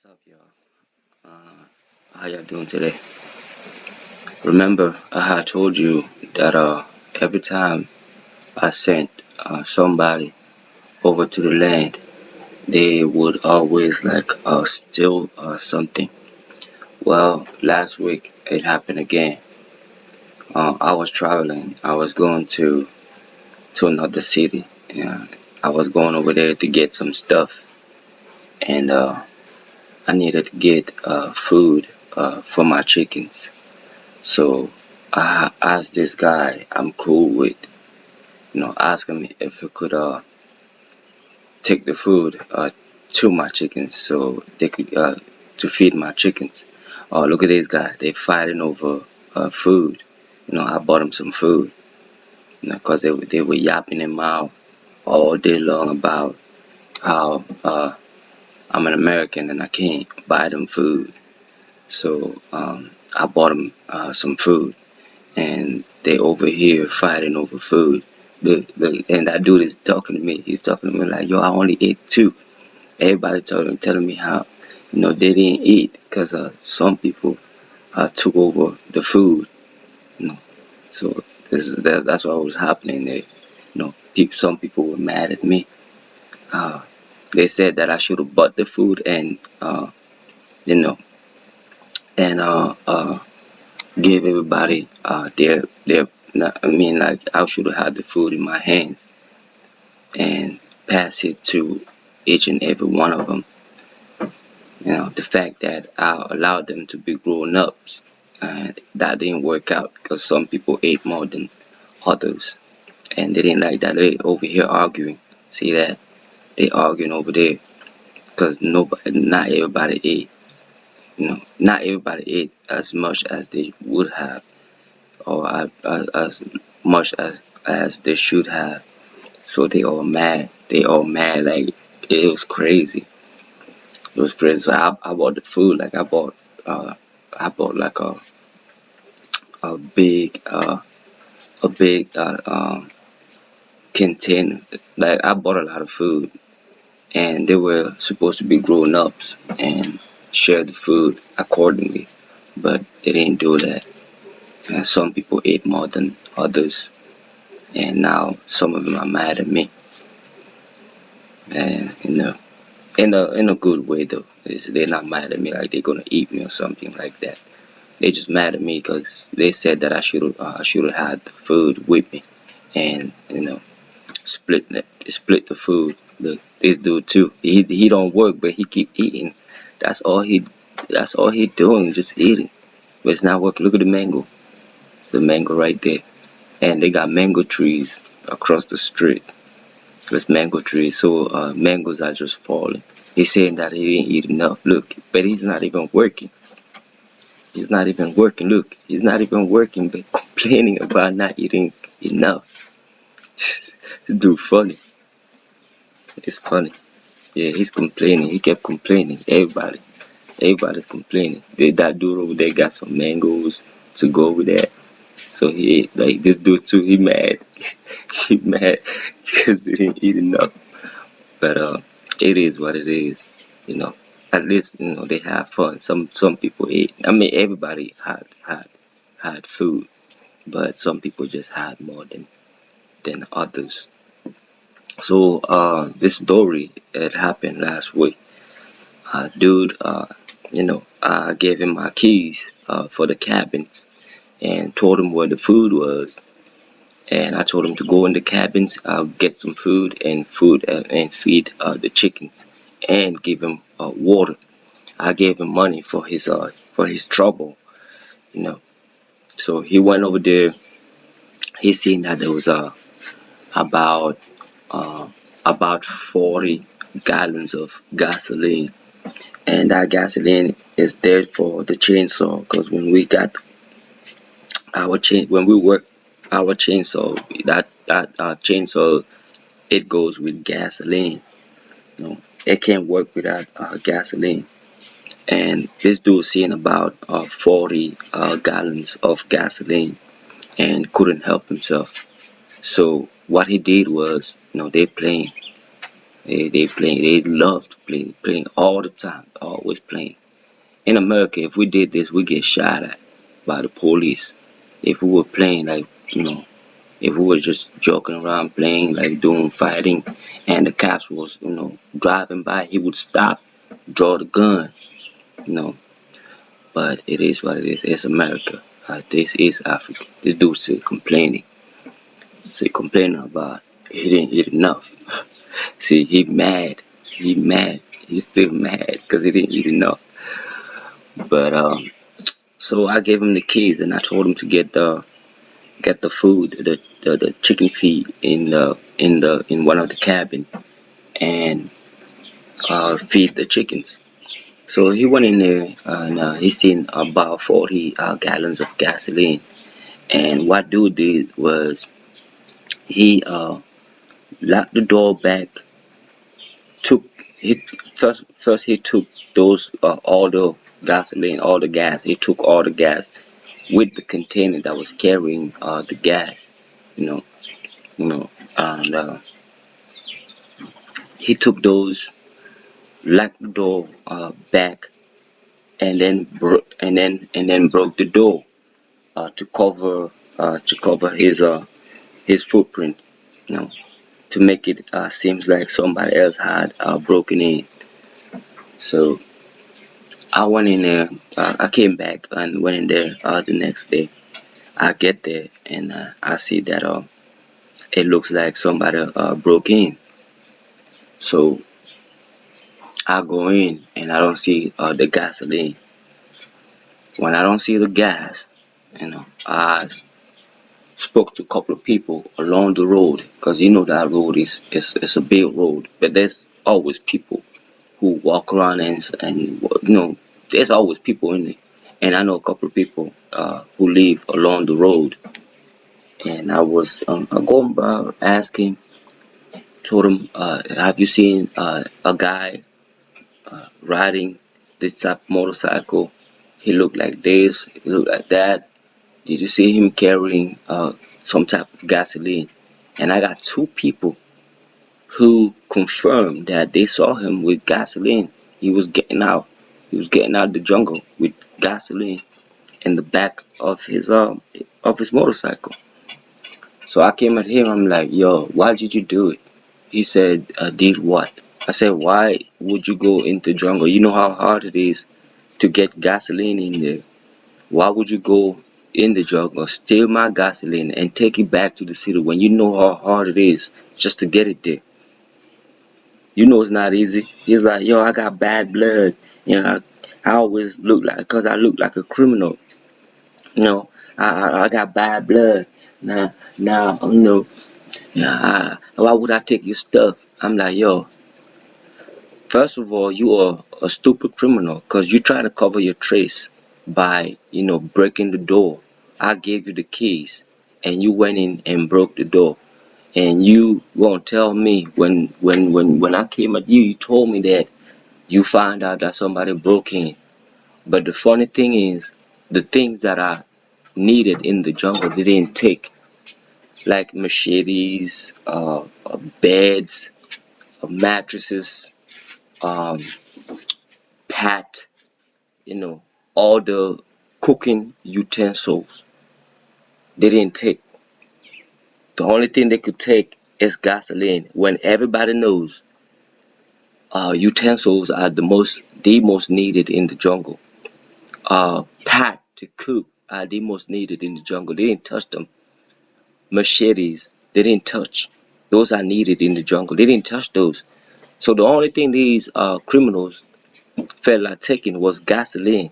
What's up, y'all? Uh, how y'all doing today? Remember, I had told you that every time I sent somebody over to the land, they would always like steal something. Well, last week it happened again. I was traveling. I was going to another city. Yeah, I was going over there to get some stuff, and I needed to get food for my chickens. So I asked this guy I'm cool with, asking me if he could take the food to my chickens so they could to feed my chickens. Oh, look at this guy. They fighting over food. I bought them some food, because they were yapping their mouth all day long about how I'm an American and I can't buy them food. So I bought them some food, and they over here fighting over food. And that dude is talking to me. He's talking to me like, "Yo, I only ate two." Everybody telling me how, they didn't eat because some people took over the food. You know, so that's what was happening there. Some people were mad at me. Uh, they said that I should have bought the food and you know and give everybody their. I mean, like I should have had the food in my hands and pass it to each and every one of them. The fact that I allowed them to be grown ups, and that didn't work out because some people ate more than others, and they didn't like that. They over here arguing. See that they arguing over there because not everybody ate. Not everybody ate as much as they would have, or as much as they should have. So they all mad. They all mad. Like it was crazy. It was crazy. So I bought the food. Like I bought like a big container. Like I bought a lot of food, and they were supposed to be grown ups and share the food accordingly, but they didn't do that. And some people ate more than others, and now some of them are mad at me. And in a good way though. They're not mad at me like they're gonna eat me or something like that. They just mad at me because they said that I should have had the food with me, and split the food. Look, this dude too. He don't work, but he keep eating. That's all he that's all he doing, just eating. But it's not working. Look at the mango. It's the mango right there, and they got mango trees across the street. There's mango trees, so mangoes are just falling. He's saying that he didn't eat enough. Look, but he's not even working. He's not even working. Look, he's not even working, but complaining about not eating enough. This dude funny. It's funny. Yeah, he's complaining. He kept complaining. Everybody's complaining. That dude over there got some mangoes to go with that. So he like this dude too. He mad. He mad because they didn't eat enough. But it is what it is. You know. At least they have fun. Some people ate. I mean, everybody had food, but some people just had more than others. So this story it happened last week. Dude, I gave him my keys for the cabins and told him where the food was. And I told him to go in the cabins, get some food and feed the chickens and give him water. I gave him money for his trouble, you know. So he went over there. He seen that there was about uh, about 40 gallons of gasoline, and that gasoline is there for the chainsaw. Because when we work our chainsaw, that chainsaw, it goes with gasoline. It can't work without gasoline. And this dude seen about 40 gallons of gasoline and couldn't help himself. So what he did was, they playing. They playing. They loved playing all the time, always playing. In America, if we did this, we get shot at by the police. If we were playing like, if we were just joking around playing like doing fighting, and the cops was driving by, he would stop, draw the gun, you know. But it is what it is. It's America. This is Africa. This dude still complaining. Still complaining about he didn't eat enough. See, he mad. He mad. He's still mad because he didn't eat enough. But so I gave him the keys and I told him to get the food, the chicken feed in one of the cabin and feed the chickens. So he went in there and he seen about 40 gallons of gasoline. And what dude did was he locked the door back, took he first he took those all the gasoline, all the gas. He took all the gas with the container that was carrying the gas, you know, and he took those, locked the door back, and then broke the door to cover his footprint, you know, to make it seems like somebody else had broken in. So I went in there. I came back and went in there the next day. I get there and I see that it looks like somebody broke in. So I go in and I don't see the gasoline. When I don't see the gas, I spoke to a couple of people along the road because that road is a big road, but there's always people who walk around and there's always people in it. And I know a couple of people who live along the road, and I was going by asking, told him, have you seen a guy riding this type of motorcycle? He looked like this, he looked like that. Did you see him carrying some type of gasoline? And I got two people who confirmed that they saw him with gasoline. He was getting out. He was getting out of the jungle with gasoline in the back of his motorcycle. So I came at him. I'm like, "Yo, why did you do it?" He said, "Did what?" I said, "Why would you go into jungle? You know how hard it is to get gasoline in there. Why would you go in the jungle, steal my gasoline, and take it back to the city when you know how hard it is just to get it there? You know it's not easy." He's like, "Yo, I got bad blood. I always look like, cause I look like a criminal. You know, I got bad blood. Now, why would I take your stuff?" I'm like, "Yo, first of all, you are a stupid criminal because you try to cover your trace by, breaking the door. I gave you the keys and you went in and broke the door. And you won't tell me when I came at you, you told me that you found out that somebody broke in. But the funny thing is, the things that are needed in the jungle, they didn't take, like machetes, beds, mattresses, um, pat, you know, all the cooking utensils. They didn't take. The only thing they could take is gasoline. When everybody knows utensils are the most needed in the jungle. Pat to cook are the most needed in the jungle. They didn't touch them. Machetes, they didn't touch. Those are needed in the jungle. They didn't touch those. So the only thing these criminals felt like taking was gasoline.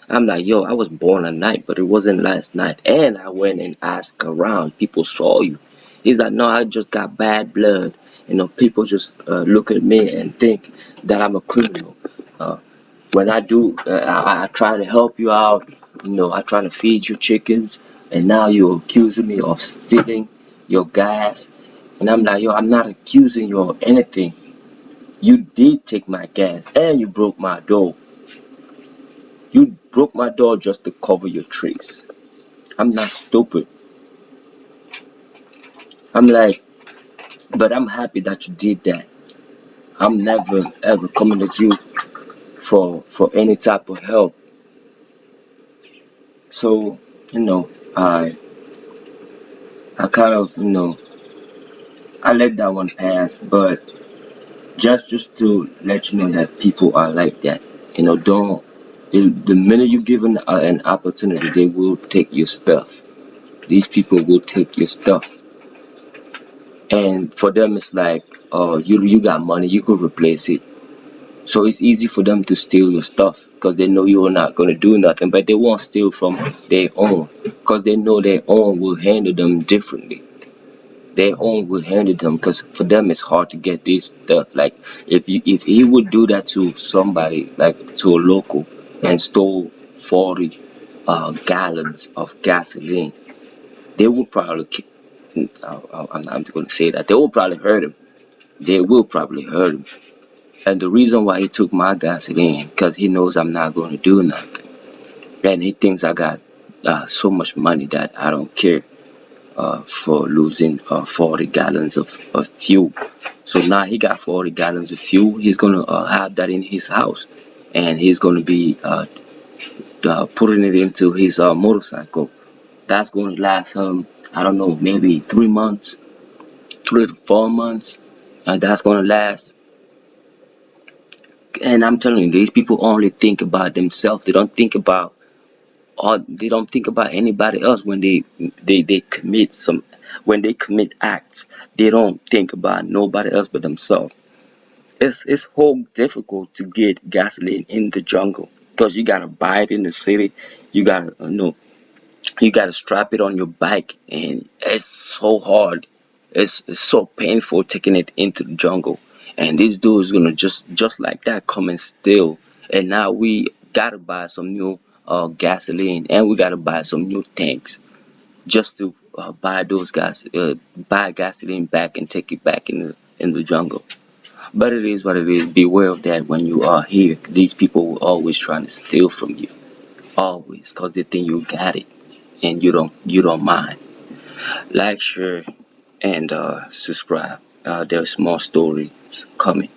I'm like, yo, I was born at night, but it wasn't last night. And I went and asked around. People saw you. He's like, no, I just got bad blood. People just look at me and think that I'm a criminal. Uh, when I do, I try to help you out. I try to feed you chickens, and now you're accusing me of stealing your gas. And I'm like, yo, I'm not accusing you of anything. You did take my gas, and you broke my door. You broke my door just to cover your tracks. I'm not stupid. I'm like, but I'm happy that you did that. I'm never ever coming to you for any type of help. So, you know, I kind of, I let that one pass, but just to let you know that people are like that. Don't the minute you give an opportunity, they will take your stuff. These people will take your stuff, and for them it's like, oh, you got money, you could replace it. So it's easy for them to steal your stuff because they know you're not gonna do nothing, but they won't steal from their own because they know their own will handle them differently. Their own will handle them because for them it's hard to get this stuff. Like if he would do that to somebody, like to a local, and stole 40 gallons of gasoline, they will probably kick. I'm not going to say that. They will probably hurt him. They will probably hurt him. And the reason why he took my gasoline, because he knows I'm not going to do nothing, and he thinks I got so much money that I don't care for losing 40 gallons of fuel. So now he got 40 gallons of fuel. He's gonna have that in his house, and he's gonna be putting it into his motorcycle. That's going to last him, I don't know, maybe 3 months, 3 to 4 months. That's going to last. And I'm telling you, these people only think about themselves. They don't think about, or they don't think about anybody else when they commit some, when they commit acts. They don't think about nobody else but themselves. It's whole difficult to get gasoline in the jungle because you gotta buy it in the city. You gotta you gotta strap it on your bike, and it's so hard. It's so painful taking it into the jungle. And this dude is gonna just like that come and steal. And now we gotta buy some new gasoline, and we gotta buy some new tanks just to buy gasoline back and take it back in the jungle. But it is what it is. Beware of that when you are here. These people will always trying to steal from you, always, because they think you got it and you don't mind. Like, share, and subscribe. There's more stories coming.